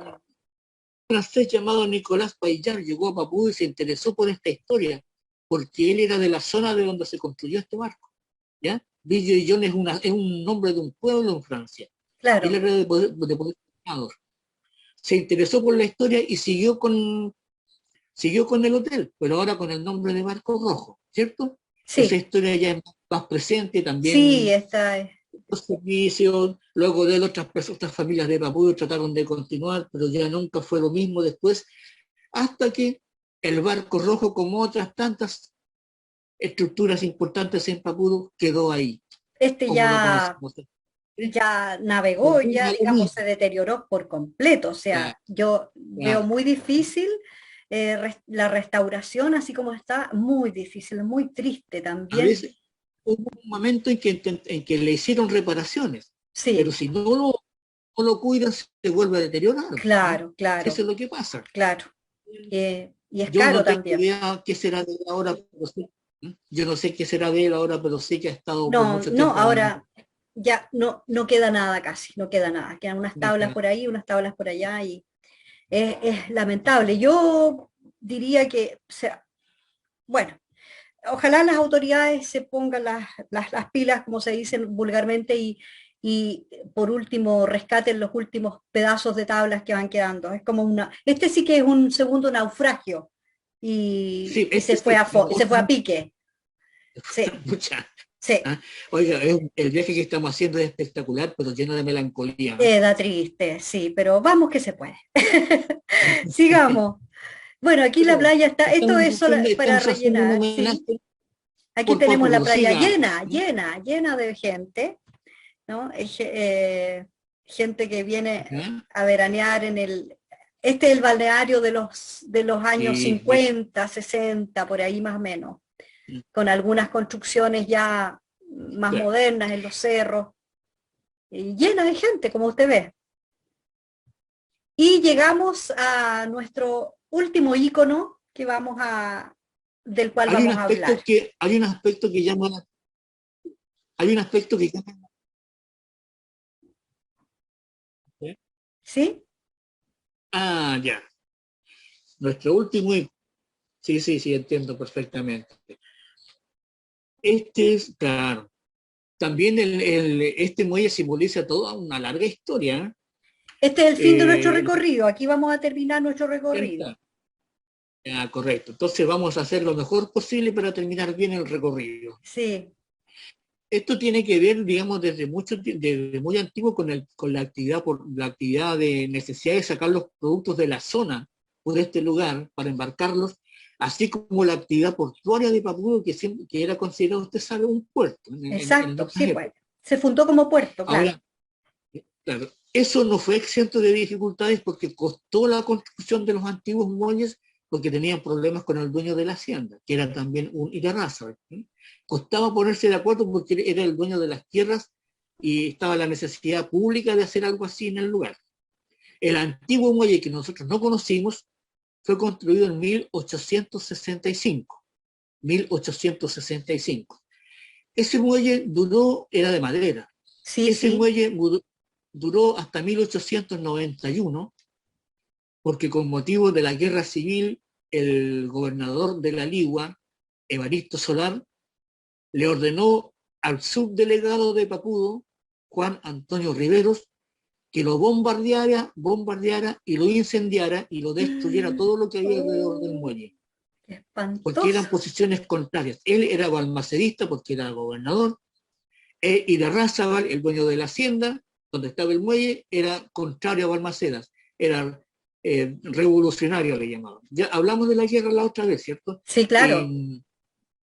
francés llamado Nicolás Paillar llegó a Papúa y se interesó por esta historia, porque él era de la zona de donde se construyó este barco. ¿Ya? Ville-Dijon es un nombre de un pueblo en Francia. Él claro. era de poder se interesó por la historia y siguió con el hotel, pero ahora con el nombre de Barco Rojo, ¿cierto? Esa Sí, historia ya es más presente, sí, también está. los servicios, luego de él otras familias de Papúa trataron de continuar, pero ya nunca fue lo mismo después, hasta que el Barco Rojo, como otras tantas estructuras importantes en Papúa, quedó ahí. Este como no ya, conocemos ya navegó, volvemos ya a lo digamos se mismo. deterioró por completo. O Claro, sea, yo veo claro. muy difícil la restauración así como está, muy difícil, muy triste A también. veces hubo un momento en que le hicieron reparaciones, pero Sí, si no lo cuidan, se vuelve a deteriorar. ¿Ah? claro, Si eso claro, es lo que pasa. claro. Y es Yo caro no tengo también. idea qué será de él ahora, pero yo no sé qué será de él ahora, pero sé que ha estado por No, mucho no, tiempo ahora abandonado. ya no, no queda nada casi, no queda nada. Quedan unas tablas por ahí, unas tablas por allá y es lamentable. Yo diría que, o sea, bueno, ojalá las autoridades se pongan las pilas, como se dicen vulgarmente, y por último rescaten los últimos pedazos de tablas que van quedando. Es como este sí que es un segundo naufragio Sí, y este sí, es se fue a otro, pique. Sí, mucha. sí. ¿Ah? Oiga, el viaje que estamos haciendo es espectacular, pero lleno de melancolía. ¿Ah? Da triste, sí, pero vamos que se puede. Sigamos. Bueno, aquí la Bueno, playa está, esto es para estamos haciendo un rellenar, sí. homenaje Aquí por tenemos la Papuro, playa sigamos. llena, llena, llena de gente, ¿no? Gente que viene ¿Ya? a veranear este es el balneario de los años Sí, sí. 50, 60, por ahí más o menos, con algunas construcciones ya más Claro. modernas en los cerros, y llena de gente, como usted ve. Y llegamos a nuestro último ícono del cual vamos a hablar. Hay un aspecto que llama, ¿eh? ¿Sí? Ah, ya. Nuestro último, sí, sí, sí, entiendo perfectamente. Este es, claro, también este muelle simboliza toda una larga historia. Este es el fin de nuestro ¿Eh? recorrido. Aquí vamos a terminar nuestro recorrido. Claro. Ah, correcto. Entonces vamos a hacer lo mejor posible para terminar bien el recorrido. Sí, Esto tiene que ver, digamos, desde muy antiguo con la actividad de necesidad de sacar los productos de la zona por este lugar para embarcarlos, así como la actividad portuaria de Papúa, que era considerado, usted sabe, un puerto en exacto. otras Sí, pues. épocas. Se fundó como puerto, claro. Ahora, claro, eso no fue exento de dificultades porque costó la construcción de los antiguos muelles porque tenían problemas con el dueño de la hacienda, que era también un Irarrázaval. ¿Sí? Costaba ponerse de acuerdo porque era el dueño de las tierras y estaba la necesidad pública de hacer algo así en el lugar. El antiguo muelle que nosotros no conocimos fue construido en 1865. 1865. Ese muelle era de madera. Sí, Ese sí. muelle duró hasta 1891, porque con motivo de la guerra civil, el gobernador de la Ligua, Evaristo Solar, le ordenó al subdelegado de Papudo, Juan Antonio Riveros, que lo bombardeara y lo incendiara y lo destruyera todo lo que había alrededor del Oh, muelle, qué porque espantoso. eran posiciones contrarias. Él era balmacedista porque era gobernador, y de Razabal, el dueño de la hacienda, donde estaba el muelle, era contrario a Balmacedas, era revolucionario, le llamaban. Ya hablamos de la guerra la otra vez, ¿cierto? Sí, claro. Y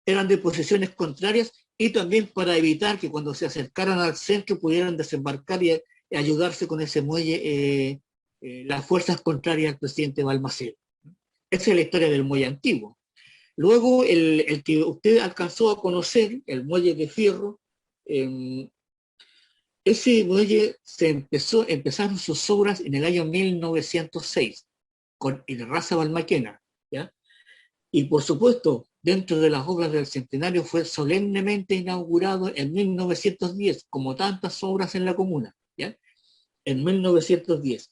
eran de posiciones contrarias y también para evitar que cuando se acercaran al centro pudieran desembarcar y ayudarse con ese muelle las fuerzas contrarias al presidente Balmaceda. Esa es la historia del muelle antiguo. Luego, el que usted alcanzó a conocer, el muelle de Fierro, eh, ese muelle empezaron sus obras en el año 1906 con el Raza Balmaquena, ¿ya? Y por supuesto, dentro de las obras del centenario fue solemnemente inaugurado en 1910, como tantas obras en la comuna, ¿ya? En 1910.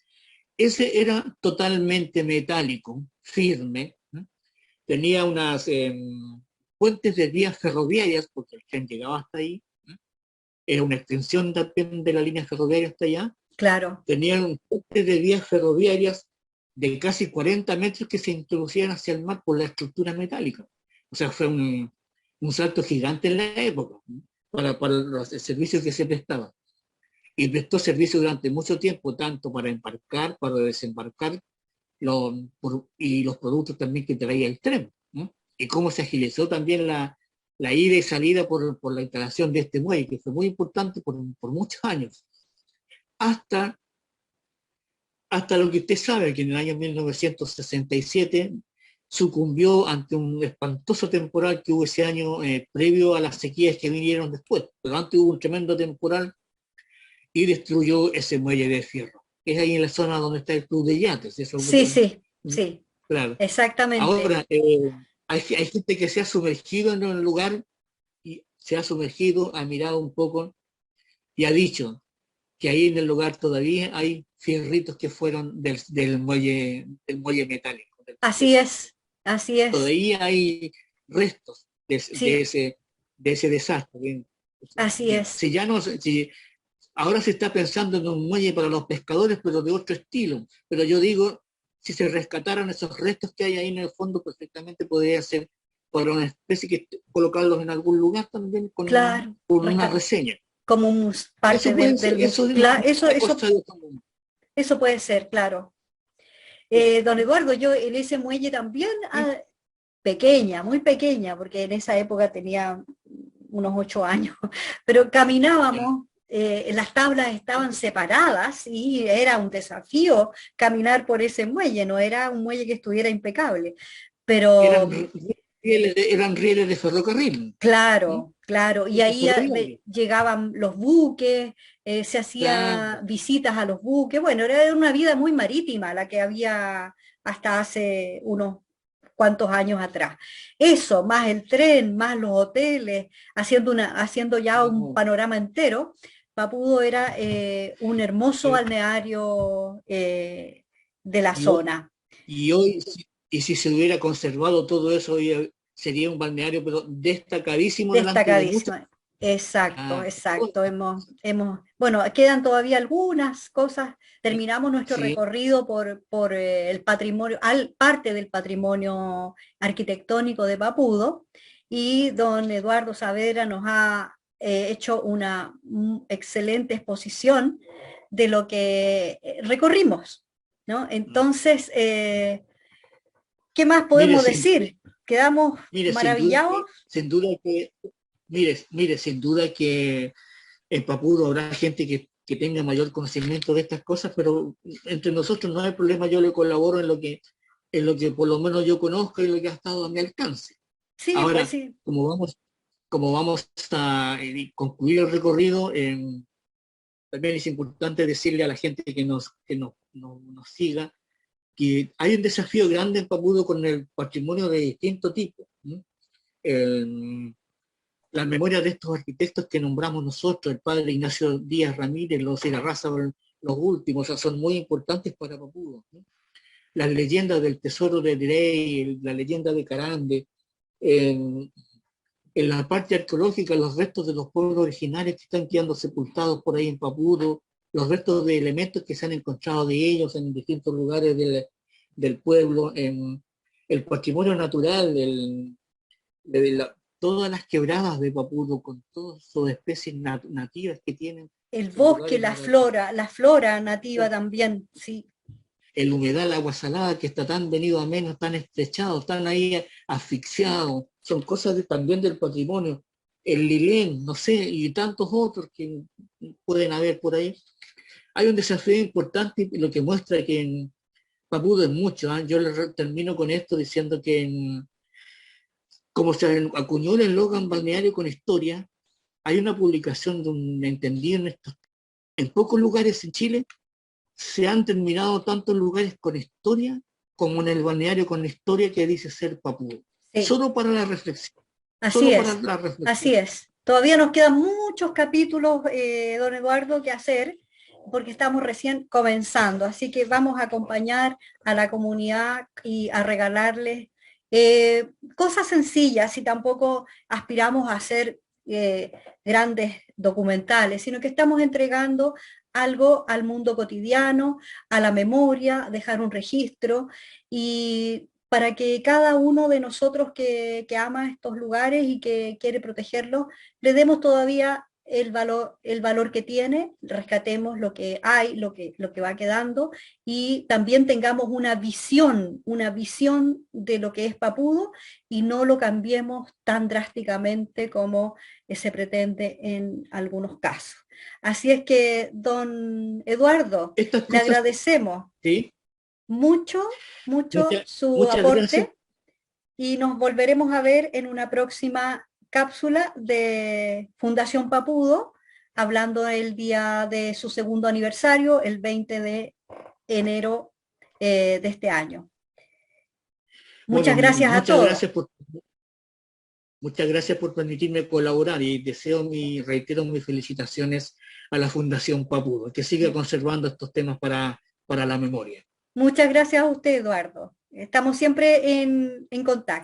Ese era totalmente metálico, firme, ¿no? Tenía unas puentes de vías ferroviarias, porque el tren llegaba hasta ahí, ¿no? Era una extensión también de la línea ferroviaria hasta allá. Claro. Tenían un puente de vías ferroviarias de casi 40 metros que se introducían hacia el mar por la estructura metálica. O sea, fue un salto gigante en la época, ¿no? Para los servicios que se prestaban. Y prestó servicio durante mucho tiempo, tanto para embarcar, para desembarcar, y los productos también que traía el tren, ¿no? Y cómo se agilizó también la ida y salida por la instalación de este muelle, que fue muy importante por muchos años, hasta, hasta lo que usted sabe, que en el año 1967 sucumbió ante un espantoso temporal que hubo ese año previo a las sequías que vinieron después, pero antes hubo un tremendo temporal y destruyó ese muelle de fierro. Es ahí en la zona donde está el club de yates. Eso, Sí, sí, sí, claro. exactamente. Ahora, hay gente que se ha sumergido en el lugar y se ha sumergido, ha mirado un poco y ha dicho que ahí en el lugar todavía hay fierritos que fueron del muelle metálico. Así es, así es. Todavía hay restos Sí, de ese desastre. Bien. así Bien. es. Si ya no, si, ahora se está pensando en un muelle para los pescadores, pero de otro estilo. Pero yo digo, si se rescataran esos restos que hay ahí en el fondo, perfectamente podría ser para una especie que colocarlos en algún lugar también Claro, con una reseña. como parte Eso puede ser, del eso museo. es Eso, una cosa de otro mundo. eso puede ser, claro. Don Eduardo, yo en ese muelle también, pequeña, muy pequeña, porque en esa época tenía unos 8 años, pero caminábamos, las tablas estaban separadas y era un desafío caminar por ese muelle, no era un muelle que estuviera impecable, Eran pero eran rieles de ferrocarril. ¿Sí? claro, claro, y Esos ahí ferroviarios. llegaban los buques, se hacía Claro. visitas a los buques, bueno, era una vida muy marítima la que había hasta hace unos cuantos años atrás. Eso, más el tren, más los hoteles, haciendo ya un No. panorama entero, Papudo era un hermoso Eh, balneario de la Y, zona. y hoy, y si se hubiera conservado todo eso, hoy sería un balneario, pero destacadísimo delante de muchos. Destacadísimo. Exacto, Ah, exacto. Bueno, quedan todavía algunas cosas. Terminamos nuestro sí, recorrido por el patrimonio, parte del patrimonio arquitectónico de Papudo, y don Eduardo Saavedra nos ha hecho una excelente exposición de lo que recorrimos, ¿no? Entonces, ¿qué más mire, podemos decir? Quedamos mire, maravillados. sin duda que en Papuro habrá gente que tenga mayor conocimiento de estas cosas, pero entre nosotros no hay problema, yo le colaboro en lo que por lo menos yo conozco y lo que ha estado a mi alcance. Sí, pues Ahora, sí. como vamos a concluir el recorrido, también es importante decirle a la gente nos siga que hay un desafío grande en Papudo con el patrimonio de distinto tipo. ¿No? Las memorias de estos arquitectos que nombramos nosotros, el padre Ignacio Díaz Ramírez, los Irarrázaval, los últimos, o sea, son muy importantes para Papudo. ¿No? Las leyendas del tesoro de Drey, la leyenda de Carande, en, en la parte arqueológica, los restos de los pueblos originarios que están quedando sepultados por ahí en Papudo, los restos de elementos que se han encontrado de ellos en distintos lugares del pueblo, en el patrimonio natural, todas las quebradas de Papudo, con todas sus especies nativas que tienen, El son bosque, lugares maravillosos. la flora nativa también, sí. El humedal, agua salada, que está tan venido a menos, tan estrechado, tan ahí asfixiado, son cosas también del patrimonio. El lilén, no sé, y tantos otros que pueden haber por ahí. Hay un desafío importante, lo que muestra que en Papudo es mucho. ¿Eh? Yo termino con esto diciendo que como se acuñó el eslogan balneario con historia, hay una publicación de un entendido en pocos lugares en Chile se han terminado tantos lugares con historia como en el balneario con historia que dice ser Papudo. Sí, Solo para la reflexión. así Solo para es, la así reflexión. es. Todavía nos quedan muchos capítulos, don Eduardo, que hacer, porque estamos recién comenzando. Así que vamos a acompañar a la comunidad y a regalarles cosas sencillas, y tampoco aspiramos a hacer grandes documentales, sino que estamos entregando algo al mundo cotidiano, a la memoria, dejar un registro, y para que cada uno de nosotros que ama estos lugares y que quiere protegerlos, le demos todavía el valor que tiene, rescatemos lo que hay, lo que va quedando, y también tengamos una visión de lo que es Papudo, y no lo cambiemos tan drásticamente como se pretende en algunos casos. Así es que, don Eduardo, Estas le cosas, agradecemos sí, mucho, su muchas gracias. aporte, y nos volveremos a ver en una próxima cápsula de Fundación Papudo, hablando del día de su segundo aniversario, el 20 de enero de este año. Bueno, Muchas gracias a todos. muchas gracias por permitirme colaborar y reitero mis felicitaciones a la Fundación Papudo, que siga conservando estos temas para la memoria. Muchas gracias a usted, Eduardo. Estamos siempre en contacto.